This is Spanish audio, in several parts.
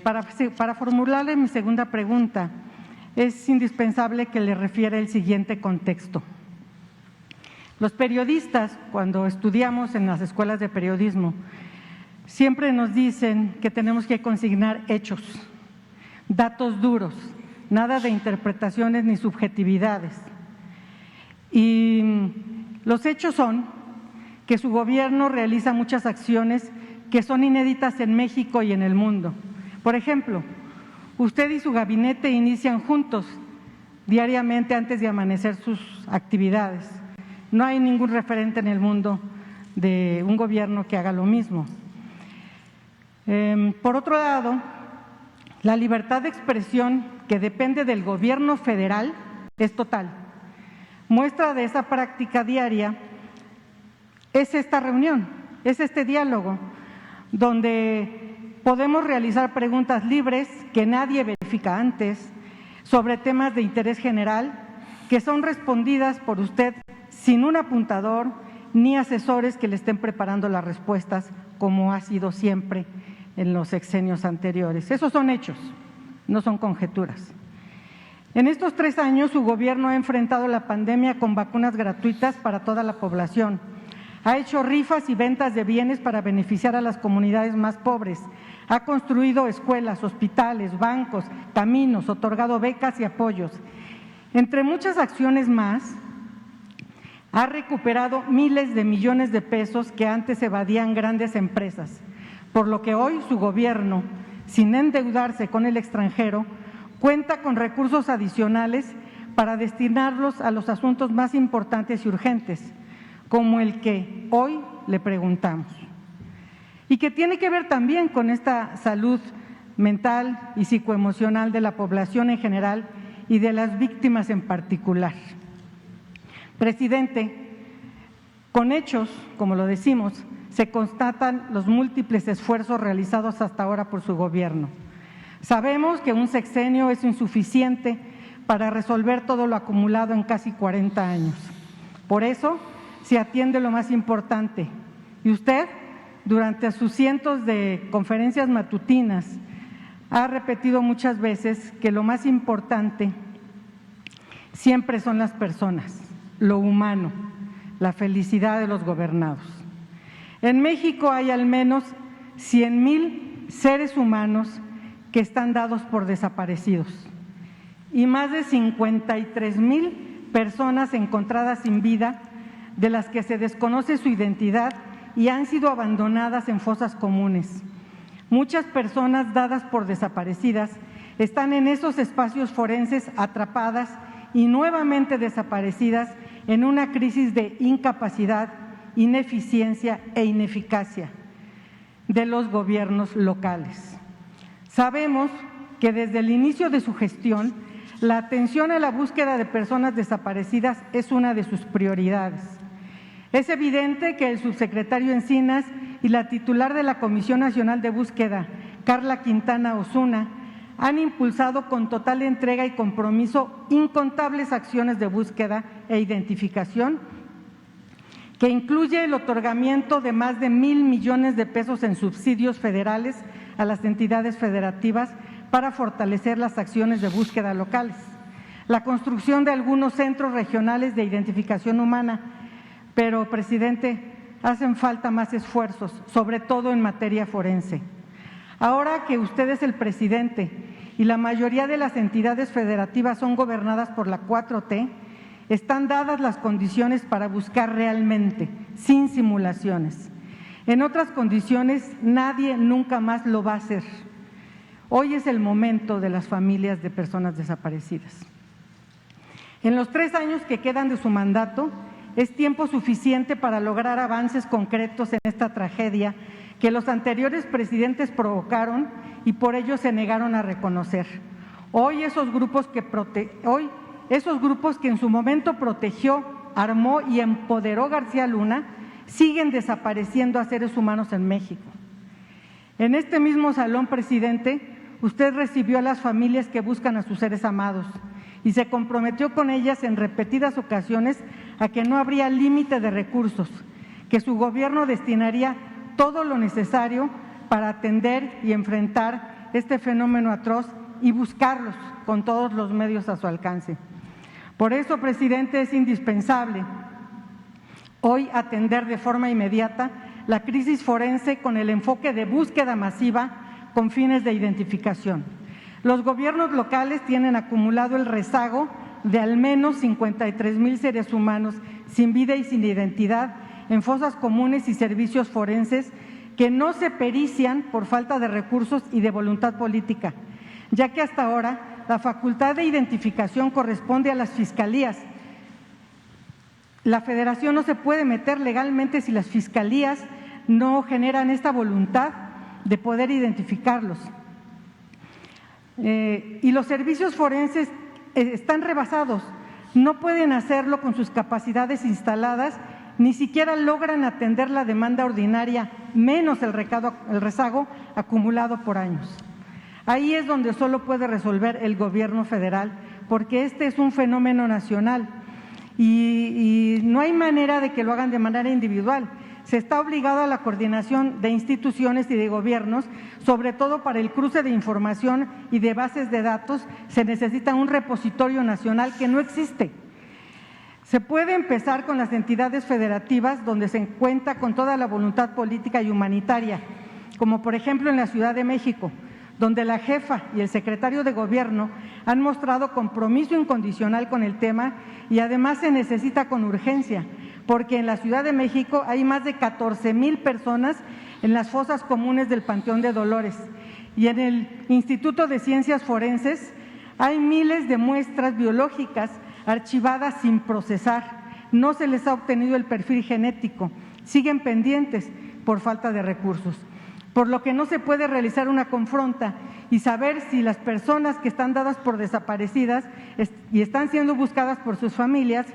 Para formularle mi segunda pregunta, es indispensable que le refiera el siguiente contexto. Los periodistas, cuando estudiamos en las escuelas de periodismo, siempre nos dicen que tenemos que consignar hechos, datos duros, nada de interpretaciones ni subjetividades. Y los hechos son que su gobierno realiza muchas acciones que son inéditas en México y en el mundo. Por ejemplo, usted y su gabinete inician juntos diariamente antes de amanecer sus actividades. No hay ningún referente en el mundo de un gobierno que haga lo mismo. Por otro lado, la libertad de expresión que depende del gobierno federal es total. Muestra de esa práctica diaria es esta reunión, es este diálogo, donde podemos realizar preguntas libres que nadie verifica antes sobre temas de interés general que son respondidas por usted sin un apuntador ni asesores que le estén preparando las respuestas, como ha sido siempre en los sexenios anteriores. Esos son hechos, no son conjeturas. En estos 3 años, su gobierno ha enfrentado la pandemia con vacunas gratuitas para toda la población. Ha hecho rifas y ventas de bienes para beneficiar a las comunidades más pobres. Ha construido escuelas, hospitales, bancos, caminos, otorgado becas y apoyos. Entre muchas acciones más, ha recuperado miles de millones de pesos que antes evadían grandes empresas, por lo que hoy su gobierno, sin endeudarse con el extranjero, cuenta con recursos adicionales para destinarlos a los asuntos más importantes y urgentes, como el que hoy le preguntamos, y que tiene que ver también con esta salud mental y psicoemocional de la población en general y de las víctimas en particular. Presidente, con hechos, como lo decimos, se constatan los múltiples esfuerzos realizados hasta ahora por su gobierno. Sabemos que un sexenio es insuficiente para resolver todo lo acumulado en casi 40 años. Por eso se atiende lo más importante. Y usted, durante sus cientos de conferencias matutinas, ha repetido muchas veces que lo más importante siempre son las personas, lo humano, la felicidad de los gobernados. En México hay al menos 100,000 seres humanos que están dados por desaparecidos y más de 53,000 personas encontradas sin vida, de las que se desconoce su identidad y han sido abandonadas en fosas comunes. Muchas personas dadas por desaparecidas están en esos espacios forenses atrapadas y nuevamente desaparecidas en una crisis de incapacidad, ineficiencia e ineficacia de los gobiernos locales. Sabemos que desde el inicio de su gestión, la atención a la búsqueda de personas desaparecidas es una de sus prioridades. Es evidente que el subsecretario Encinas y la titular de la Comisión Nacional de Búsqueda, Carla Quintana Osuna, han impulsado con total entrega y compromiso incontables acciones de búsqueda e identificación, que incluye el otorgamiento de más de 1,000 millones de pesos en subsidios federales a las entidades federativas para fortalecer las acciones de búsqueda locales, la construcción de algunos centros regionales de identificación humana. Pero, presidente, hacen falta más esfuerzos, sobre todo en materia forense. Ahora que usted es el presidente y la mayoría de las entidades federativas son gobernadas por la 4T, están dadas las condiciones para buscar realmente, sin simulaciones. En otras condiciones, nadie nunca más lo va a hacer. Hoy es el momento de las familias de personas desaparecidas. En los 3 años que quedan de su mandato, es tiempo suficiente para lograr avances concretos en esta tragedia que los anteriores presidentes provocaron y por ello se negaron a reconocer. Hoy esos grupos que en su momento protegió, armó y empoderó García Luna siguen desapareciendo a seres humanos en México. En este mismo salón, presidente, usted recibió a las familias que buscan a sus seres amados y se comprometió con ellas en repetidas ocasiones a que no habría límite de recursos, que su gobierno destinaría todo lo necesario para atender y enfrentar este fenómeno atroz y buscarlos con todos los medios a su alcance. Por eso, presidente, es indispensable hoy atender de forma inmediata la crisis forense con el enfoque de búsqueda masiva con fines de identificación. Los gobiernos locales tienen acumulado el rezago de al menos 53,000 seres humanos sin vida y sin identidad en fosas comunes y servicios forenses que no se perician por falta de recursos y de voluntad política, ya que hasta ahora la facultad de identificación corresponde a las fiscalías. La Federación no se puede meter legalmente si las fiscalías no generan esta voluntad de poder identificarlos. Y los servicios forenses están rebasados, no pueden hacerlo con sus capacidades instaladas, ni siquiera logran atender la demanda ordinaria, menos el rezago acumulado por años. Ahí es donde solo puede resolver el gobierno federal, porque este es un fenómeno nacional y no hay manera de que lo hagan de manera individual. Se está obligado a la coordinación de instituciones y de gobiernos, sobre todo para el cruce de información y de bases de datos, se necesita un repositorio nacional que no existe. Se puede empezar con las entidades federativas donde se cuenta con toda la voluntad política y humanitaria, como por ejemplo en la Ciudad de México, donde la jefa y el secretario de Gobierno han mostrado compromiso incondicional con el tema y además se necesita con urgencia, porque en la Ciudad de México hay más de 14,000 personas en las fosas comunes del Panteón de Dolores y en el Instituto de Ciencias Forenses hay miles de muestras biológicas archivadas sin procesar, no se les ha obtenido el perfil genético, siguen pendientes por falta de recursos, por lo que no se puede realizar una confronta y saber si las personas que están dadas por desaparecidas y están siendo buscadas por sus familias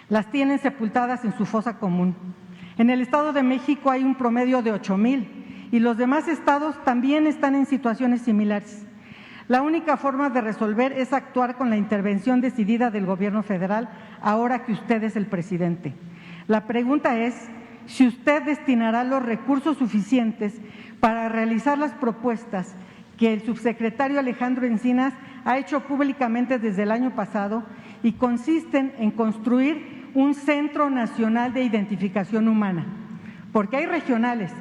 las tienen sepultadas en su fosa común. En el Estado de México hay un promedio de 8,000 y los demás estados también están en situaciones similares. La única forma de resolver es actuar con la intervención decidida del gobierno federal, ahora que usted es el presidente. La pregunta es si usted destinará los recursos suficientes para realizar las propuestas que el subsecretario Alejandro Encinas ha hecho públicamente desde el año pasado y consisten en construir un Centro Nacional de Identificación Humana, porque hay regionales,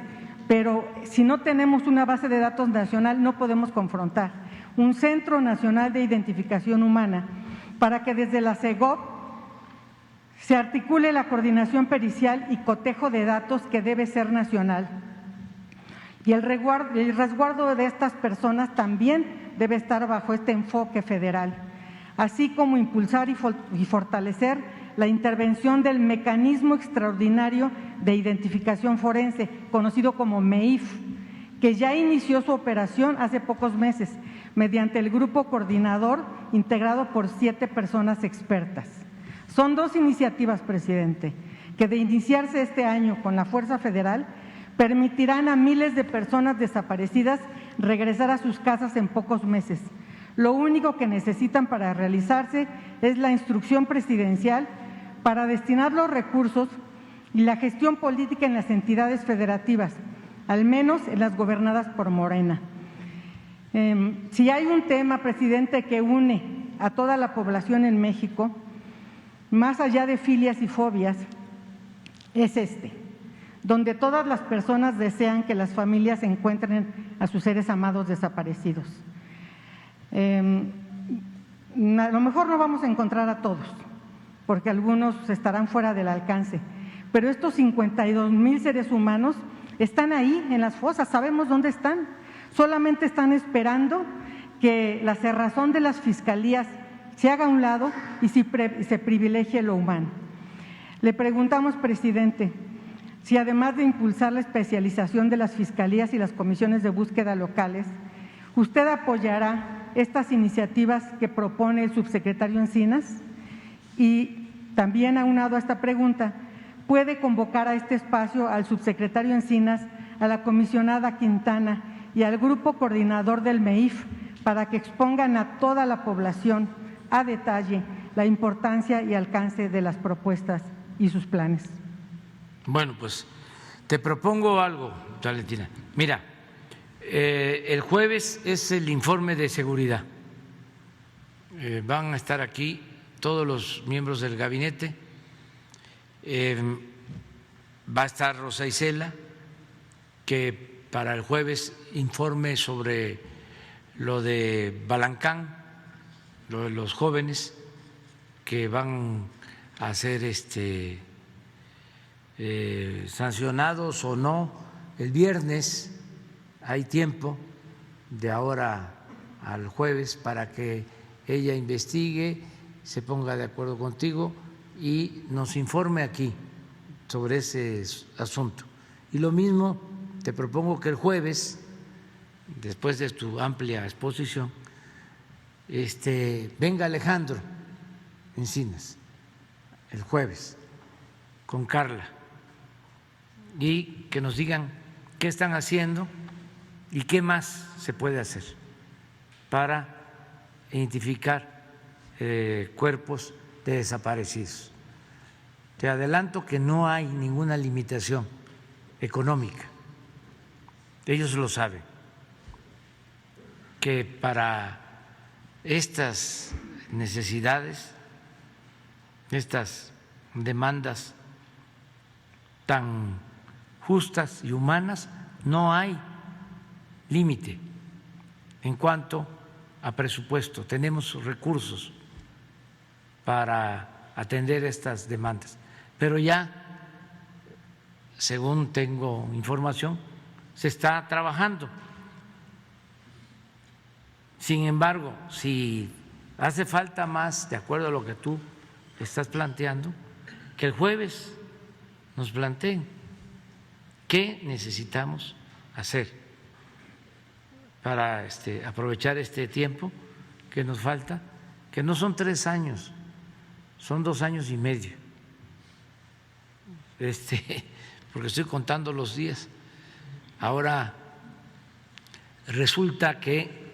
pero si no tenemos una base de datos nacional no podemos confrontar. Un Centro Nacional de Identificación Humana para que desde la CEGOP se articule la coordinación pericial y cotejo de datos que debe ser nacional. Y el resguardo de estas personas también debe estar bajo este enfoque federal, así como impulsar y fortalecer la intervención del Mecanismo Extraordinario de Identificación Forense, conocido como MEIF, que ya inició su operación hace pocos meses, mediante el grupo coordinador integrado por 7 personas expertas. Son 2 iniciativas, presidente, que de iniciarse este año con la Fuerza Federal permitirán a miles de personas desaparecidas regresar a sus casas en pocos meses. Lo único que necesitan para realizarse es la instrucción presidencial para destinar los recursos y la gestión política en las entidades federativas, al menos en las gobernadas por Morena. Si hay un tema, presidente, que une a toda la población en México, más allá de filias y fobias, es este, donde todas las personas desean que las familias encuentren a sus seres amados desaparecidos. A lo mejor no vamos a encontrar a todos, porque algunos estarán fuera del alcance, pero estos 52,000 seres humanos están ahí en las fosas, sabemos dónde están, solamente están esperando que la cerrazón de las fiscalías se haga a un lado y se privilegie lo humano. Le preguntamos, presidente, si además de impulsar la especialización de las fiscalías y las comisiones de búsqueda locales, usted apoyará estas iniciativas que propone el subsecretario Encinas y también aunado a esta pregunta, puede convocar a este espacio al subsecretario Encinas, a la comisionada Quintana y al grupo coordinador del MEIF para que expongan a toda la población a detalle la importancia y alcance de las propuestas y sus planes. Bueno, pues te propongo algo, Valentina. Mira, El jueves es el informe de seguridad. Van a estar aquí todos los miembros del gabinete. Va a estar Rosa Isela, que para el jueves informe sobre lo de Balancán, lo de los jóvenes que van a ser sancionados o no. El viernes hay tiempo, de ahora al jueves, para que ella investigue, se ponga de acuerdo contigo y nos informe aquí sobre ese asunto. Y lo mismo te propongo que el jueves, después de tu amplia exposición, venga Alejandro Encinas el jueves con Carla y que nos digan qué están haciendo y qué más se puede hacer para identificar cuerpos de desaparecidos. Te adelanto que no hay ninguna limitación económica. Ellos lo saben, que para estas necesidades, estas demandas tan justas y humanas, no hay límite en cuanto a presupuesto. Tenemos recursos para atender estas demandas, pero ya, según tengo información, se está trabajando. Sin embargo, si hace falta más, de acuerdo a lo que tú estás planteando, que el jueves nos planteen qué necesitamos hacer para aprovechar este tiempo que nos falta, que no son 3 años, son 2 años y medio, porque estoy contando los días. Ahora resulta que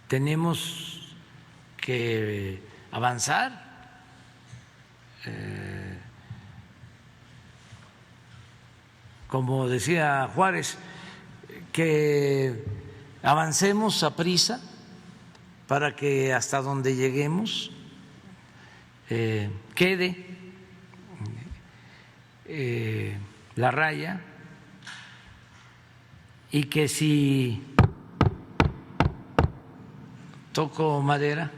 tenemos que avanzar, como decía Juárez, que avancemos a prisa para que hasta donde lleguemos quede la raya, y que si toco madera,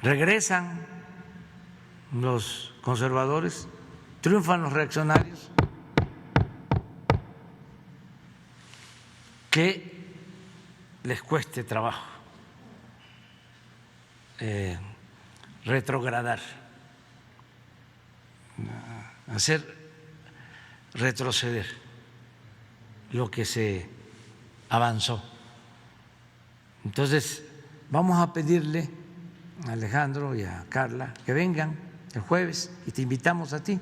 regresan los conservadores, triunfan los reaccionarios, que les cueste trabajo retrogradar, hacer retroceder lo que se avanzó. Entonces, vamos a pedirle a Alejandro y a Carla que vengan el jueves y te invitamos a ti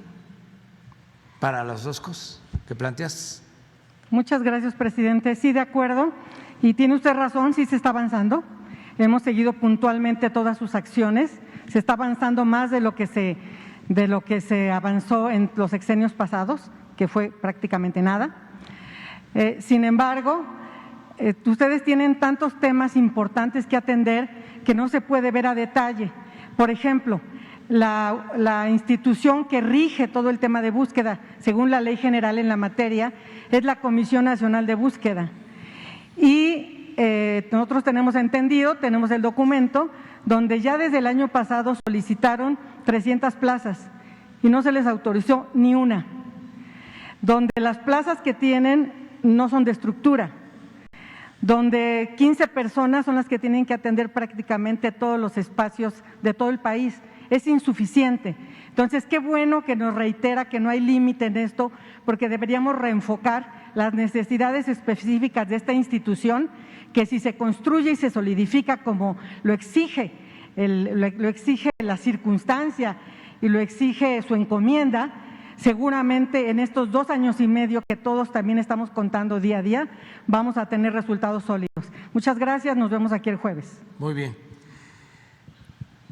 para las 2 cosas que planteaste. Muchas gracias, presidente. Sí, de acuerdo. Y tiene usted razón, sí se está avanzando. Hemos seguido puntualmente todas sus acciones. Se está avanzando más de lo que se avanzó en los sexenios pasados, que fue prácticamente nada. Sin embargo, ustedes tienen tantos temas importantes que atender que no se puede ver a detalle. Por ejemplo, la institución que rige todo el tema de búsqueda, según la ley general en la materia, es la Comisión Nacional de Búsqueda. Y nosotros tenemos entendido, tenemos el documento, donde ya desde el año pasado solicitaron 300 plazas y no se les autorizó ni una, donde las plazas que tienen no son de estructura, donde 15 personas son las que tienen que atender prácticamente todos los espacios de todo el país. Es insuficiente. Entonces, qué bueno que nos reitera que no hay límite en esto, porque deberíamos reenfocar las necesidades específicas de esta institución, que si se construye y se solidifica como lo exige la circunstancia y lo exige su encomienda, seguramente en estos 2 años y medio que todos también estamos contando día a día, vamos a tener resultados sólidos. Muchas gracias, nos vemos aquí el jueves. Muy bien.